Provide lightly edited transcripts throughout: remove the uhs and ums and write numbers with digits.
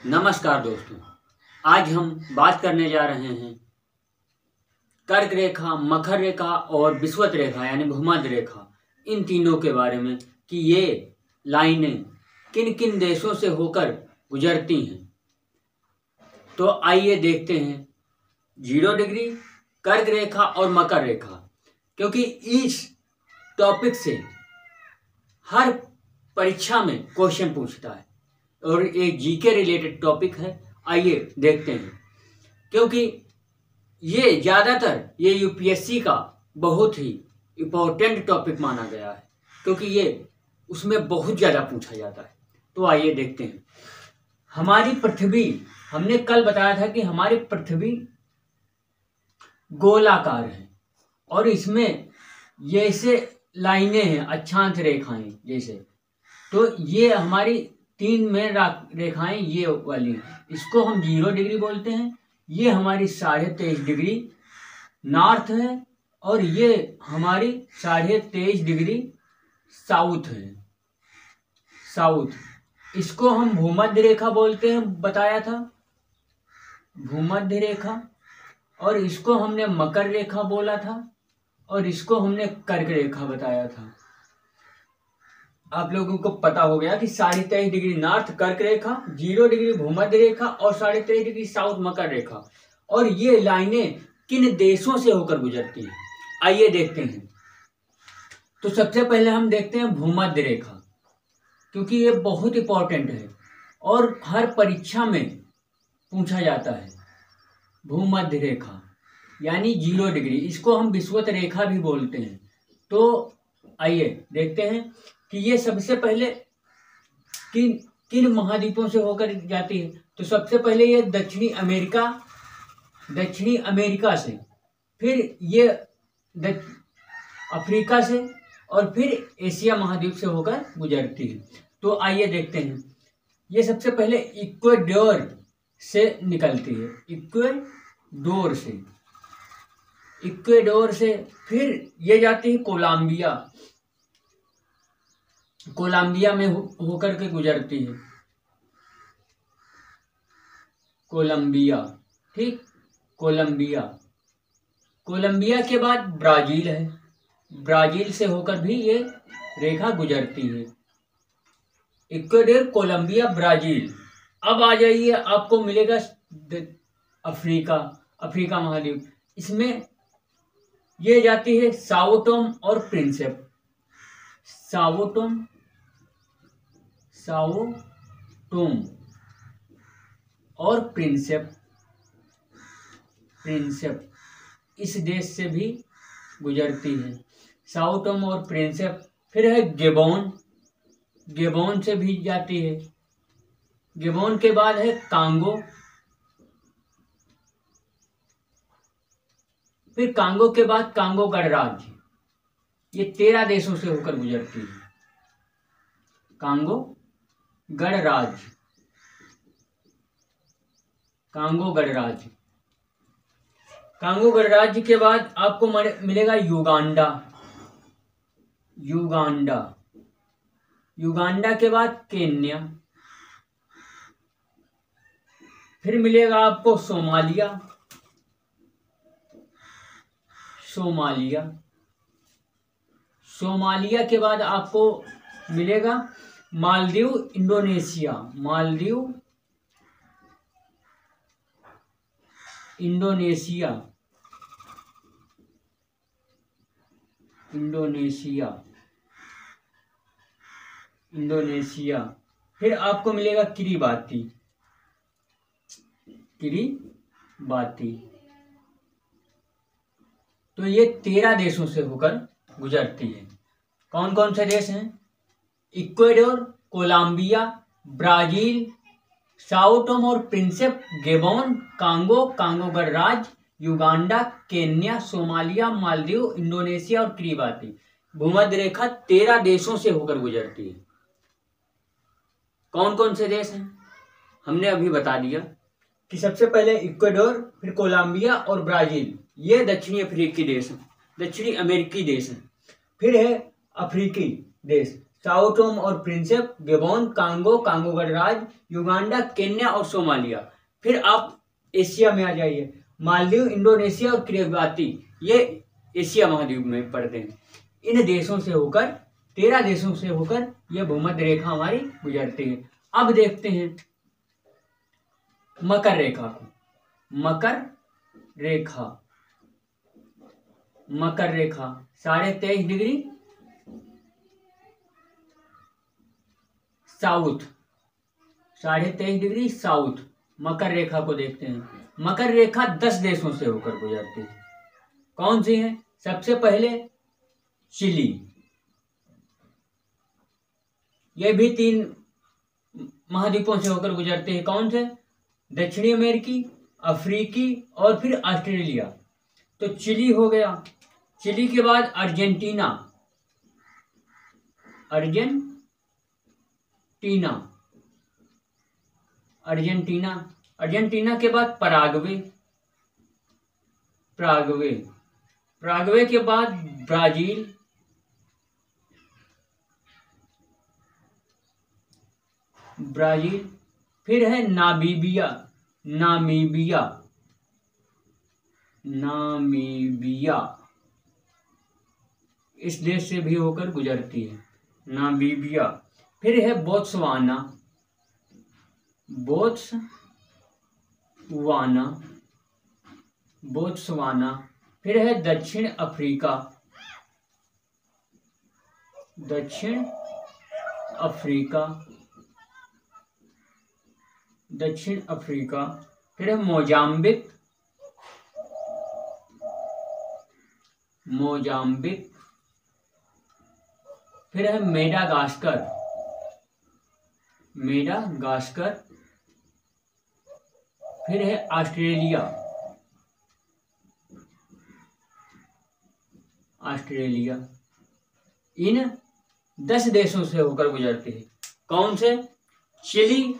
नमस्कार दोस्तों, आज हम बात करने जा रहे हैं कर्क रेखा, मकर रेखा और विषुवत रेखा यानी भूमध्य रेखा, इन तीनों के बारे में कि ये लाइनें किन किन देशों से होकर गुजरती हैं। तो आइए देखते हैं 0 डिग्री, कर्क रेखा और मकर रेखा, क्योंकि इस टॉपिक से हर परीक्षा में क्वेश्चन पूछता है और एक जीके रिलेटेड टॉपिक है। आइए देखते हैं, क्योंकि ये ज़्यादातर ये यूपीएससी का बहुत ही इम्पोर्टेंट टॉपिक माना गया है, क्योंकि ये उसमें बहुत ज़्यादा पूछा जाता है। तो आइए देखते हैं। हमारी पृथ्वी, हमने कल बताया था कि हमारी पृथ्वी गोलाकार है और इसमें जैसे लाइनें हैं, अक्षांश रेखाएं जैसे, तो ये हमारी 3 में रेखाएं ये वाली हैं। इसको हम 0 डिग्री बोलते हैं। ये हमारी 23.5 डिग्री नॉर्थ है और ये हमारी 23.5 डिग्री साउथ है, साउथ। इसको हम भूमध्य रेखा बोलते हैं, बताया था, भूमध्य रेखा। और इसको हमने मकर रेखा बोला था और इसको हमने कर्क रेखा बताया था। आप लोगों को पता हो गया कि 23.5 डिग्री नॉर्थ कर्क रेखा, 0 डिग्री भूमध्य रेखा और 23.5 डिग्री साउथ मकर रेखा। और ये लाइनें किन देशों से होकर गुजरती हैं, आइए देखते हैं। तो सबसे पहले हम देखते हैं भूमध्य रेखा, क्योंकि ये बहुत इंपॉर्टेंट है और हर परीक्षा में पूछा जाता है। भूमध्य रेखा यानी 0 डिग्री, इसको हम विषुवत रेखा भी बोलते हैं। तो आइए देखते हैं कि ये सबसे पहले किन महाद्वीपों से होकर जाती है। तो सबसे पहले ये दक्षिणी अमेरिका से, फिर ये अफ्रीका से और फिर एशिया महाद्वीप से होकर गुजरती है। तो आइए देखते हैं। ये सबसे पहले इक्वाडोर से निकलती है, इक्वाडोर से फिर ये जाती है कोलंबिया में होकर के गुजरती है, कोलंबिया, ठीक, कोलंबिया के बाद ब्राजील है, ब्राजील से होकर भी ये रेखा गुजरती है। Ecuador, Colombia, Brazil. अब आ जाइए, आपको मिलेगा अफ्रीका महाद्वीप। इसमें ये जाती है साओ टोम और प्रिंसेप, साओ टोम और प्रिंसेप, इस देश से भी गुजरती है, साओ टोम और प्रिंसेप। फिर है गेबोन से भी जाती है। गेबोन के बाद है कांगो, फिर कांगो के बाद कांगो गणराज्य। ये 13 देशों से होकर गुजरती है, कांगो गणराज्य के बाद आपको मिलेगा युगांडा के बाद केन्या, फिर मिलेगा आपको सोमालिया के बाद आपको मिलेगा मालदीव, इंडोनेशिया। फिर आपको मिलेगा किरिबाती। तो ये 13 देशों से होकर गुजरती है। कौन कौन से देश हैं? Ecuador, Colombia, Brazil, Sao Tome और प्रिंसेप, गेबोन, कांगो गणराज्य, Uganda, Kenya, Somalia, Maldives, Indonesia और किरिबाती। भूमध्य रेखा 13 देशों से होकर गुजरती है। कौन कौन से देश हैं हमने अभी बता दिया कि सबसे पहले इक्वाडोर, फिर कोलंबिया और ब्राजील, ये दक्षिणी अमेरिकी देश हैं। फिर है अफ्रीकी देश, साओटोम और प्रिंसेप, गेबोन, कांगो, कांगो गणराज्य, युगांडा, केन्या और सोमालिया। फिर आप एशिया में आ जाइए, मालदीव, इंडोनेशिया और किरिबाती, ये एशिया महाद्वीप में पड़ते हैं। इन देशों से होकर 13 देशों से होकर यह भूमध्य रेखा हमारी गुजरती है। अब देखते हैं मकर रेखा को। मकर रेखा, मकर रेखा 23.5 डिग्री साउथ, 23.5 डिग्री साउथ मकर रेखा को देखते हैं। मकर रेखा 10 देशों से होकर गुजरती है। कौन सी है? सबसे पहले चिली, यह भी 3 महाद्वीपों से होकर गुजरते हैं। कौन से? दक्षिणी अमेरिकी, अफ्रीकी और फिर ऑस्ट्रेलिया। तो चिली हो गया। चिली के बाद अर्जेंटीना, अर्जेंटीना के बाद पराग्वे, पराग्वे के बाद ब्राजील, फिर है नामीबिया, इस देश से भी होकर गुजरती है, नामीबिया। फिर है बोत्सवाना, फिर है दक्षिण अफ्रीका, फिर है मोजाम्बिक, फिर है मेडागास्कर, फिर है ऑस्ट्रेलिया, इन 10 देशों से होकर गुजरती है। कौन से? Chile,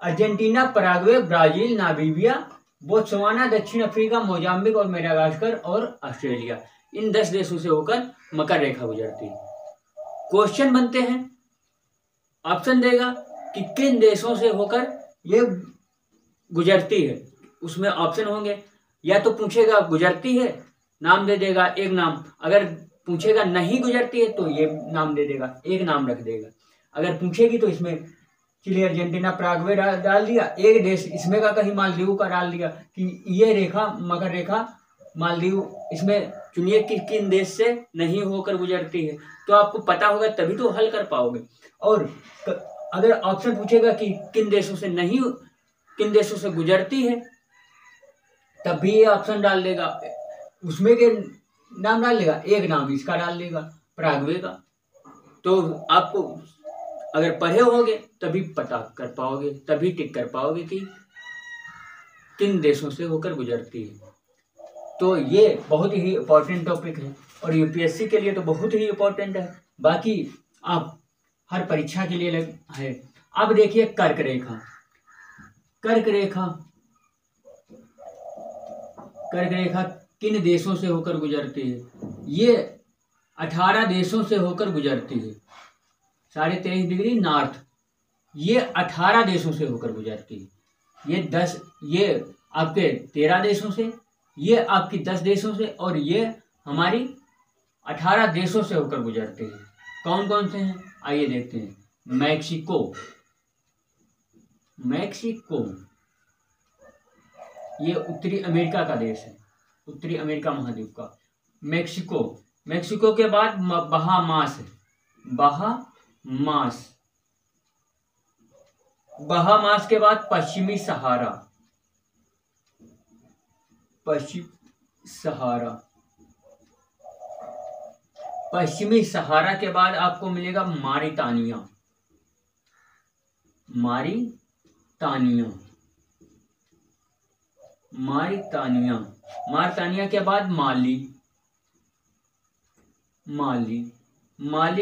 Argentina, Paraguay, Brazil, Namibia, Botswana, दक्षिण अफ्रीका, मोजाम्बिक और मेडागास्कर और ऑस्ट्रेलिया। इन 10 देशों से होकर मकर रेखा गुजरती है। क्वेश्चन बनते हैं, ऑप्शन देगा कि किन देशों से होकर ये गुजरती है। उसमें ऑप्शन होंगे, या तो पूछेगा गुजरती है, नाम दे देगा एक नाम। अगर पूछेगा नहीं गुजरती है तो ये नाम दे देगा, एक नाम रख देगा। अगर पूछेगी तो इसमें चिली, अर्जेंटीना, पराग्वे डाल दिया, एक देश इसमें का कहीं मालदीव का डाल दिया कि ये रेखा मकर रेखा मालदीव, इसमें चुनिए कि किन देश से नहीं होकर गुजरती है। तो आपको पता होगा तभी तो हल कर पाओगे। और अगर ऑप्शन पूछेगा कि किन देशों से गुजरती है, तब भी ये ऑप्शन डाल देगा, उसमें के नाम डाल देगा, एक नाम इसका डाल देगा, पराग्वे का। तो आपको अगर पढ़े होगे तभी पता कर पाओगे, तभी टिक कर पाओगे कि किन देशों से होकर गुजरती है। तो ये बहुत ही इम्पोर्टेंट टॉपिक है और यूपीएससी के लिए तो बहुत ही इम्पोर्टेंट है। बाकी आप हर परीक्षा के लिए है। अब देखिए कर्क रेखा किन देशों से होकर गुजरती है? ये 18 देशों से होकर गुजरती है। 23.5 डिग्री नॉर्थ, ये 18 देशों से होकर गुजरती है। ये आपके 13 देशों से, ये आपकी 10 देशों से और ये हमारी 18 देशों से होकर गुजरती है। कौन कौन से हैं आइए देखते हैं। मैक्सिको ये उत्तरी अमेरिका का देश है, उत्तरी अमेरिका महाद्वीप का। मैक्सिको के बाद बहामास के बाद पश्चिमी सहारा, पश्चिमी सहारा के बाद आपको मिलेगा मारितानिया, मारितानिया के बाद माली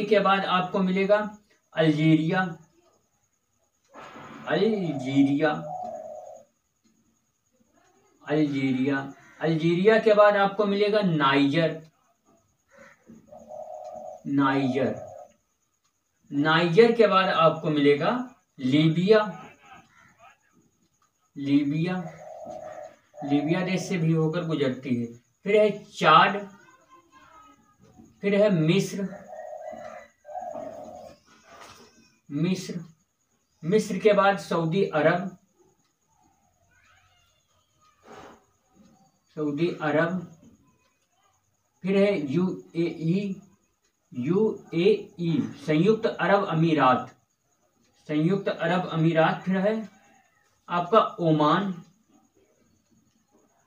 के बाद आपको मिलेगा अल्जीरिया के बाद आपको मिलेगा नाइजर नाइजर के बाद आपको मिलेगा लीबिया। लीबिया देश से भी होकर गुजरती है। फिर है चाड, फिर है मिस्र के बाद सऊदी अरब, फिर है यूएई संयुक्त अरब अमीरात, फिर है आपका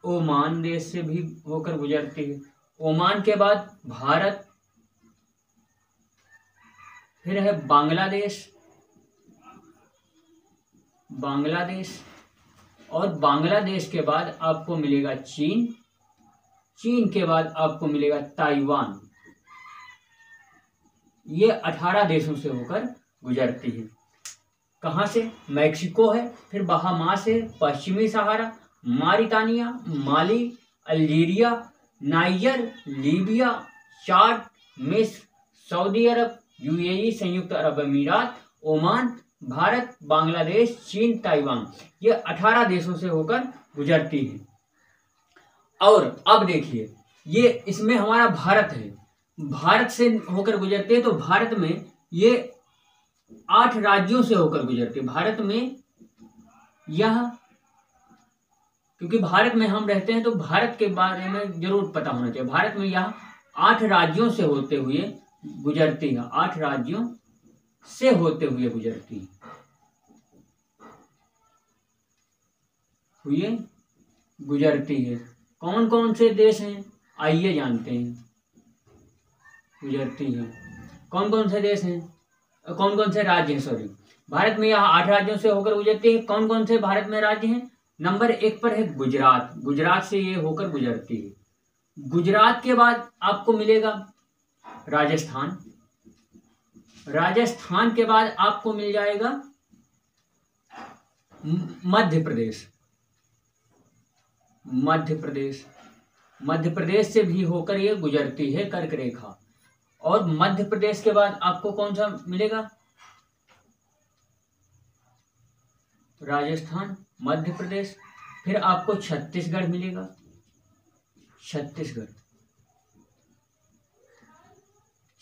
ओमान देश से भी होकर गुजरती है। ओमान के बाद भारत, फिर है बांग्लादेश, और बांग्लादेश के बाद आपको मिलेगा चीन के बाद आपको मिलेगा ताइवान। ये 18 देशों से होकर गुजरती है। कहाँ से? मैक्सिको है, फिर बहामास है, पश्चिमी सहारा, मारिटानिया, माली, अल्जीरिया, नाइजर, लीबिया, चाड, मिस्र, सऊदी अरब, यूएई संयुक्त अरब अमीरात, ओमान, भारत, बांग्लादेश, चीन, ताइवान। ये 18 देशों से होकर गुजरती है। और अब देखिए, ये इसमें हमारा भारत है, भारत से होकर गुजरते हैं। तो भारत में ये 8 राज्यों से होकर गुजरते हैं। भारत में यह, क्योंकि भारत में हम रहते हैं तो भारत के बारे में जरूर पता होना चाहिए। भारत में यह 8 राज्यों से होते हुए गुजरती है। 8 राज्यों से होते हुए गुजरती है। कौन कौन से देश हैं आइए जानते हैं। गुजरती है कौन कौन से देश हैं, कौन कौन से राज्य हैं, सॉरी। भारत में यहाँ 8 राज्यों से होकर गुजरती है। कौन कौन से भारत में राज्य हैं? नंबर 1 पर है गुजरात से ये होकर गुजरती है। गुजरात के बाद आपको मिलेगा राजस्थान के बाद आपको मिल जाएगा मध्य प्रदेश से भी होकर ये गुजरती है कर्क रेखा। और मध्य प्रदेश के बाद आपको कौन सा मिलेगा? राजस्थान, मध्य प्रदेश, फिर आपको छत्तीसगढ़ मिलेगा।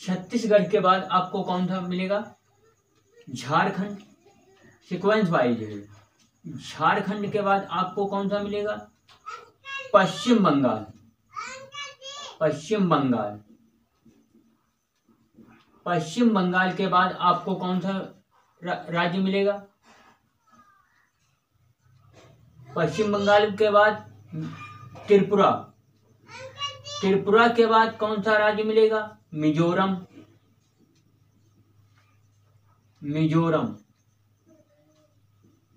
छत्तीसगढ़ के बाद आपको कौन सा मिलेगा? झारखंड, सीक्वेंस वाइज है। झारखंड के बाद आपको कौन सा मिलेगा? पश्चिम बंगाल। पश्चिम बंगाल के बाद आपको कौन सा राज्य मिलेगा? पश्चिम बंगाल के बाद त्रिपुरा के बाद कौन सा राज्य मिलेगा? मिजोरम।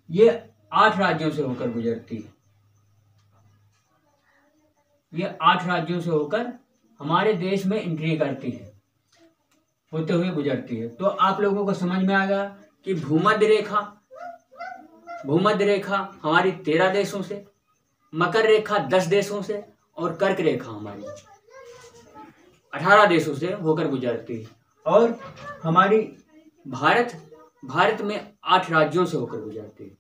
ये 8 राज्यों से होकर गुजरती है। ये 8 राज्यों से होकर हमारे देश में एंट्री करती है, होते हुए गुजरती है। तो आप लोगों को समझ में आ गया कि भूमध्य रेखा हमारी 13 देशों से, मकर रेखा 10 देशों से, और कर्क रेखा हमारी 18 देशों से होकर गुजरती है। और हमारी भारत में 8 राज्यों से होकर गुजरती है।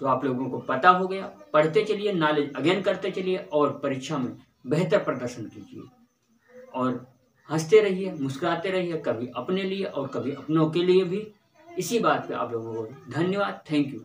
तो आप लोगों को पता हो गया। पढ़ते चलिए, नॉलेज अगेन करते चलिए, और परीक्षा में बेहतर प्रदर्शन कीजिए। और हंसते रहिए, मुस्कुराते रहिए, कभी अपने लिए और कभी अपनों के लिए भी। इसी बात पे आप लोगों को धन्यवाद। Thank you.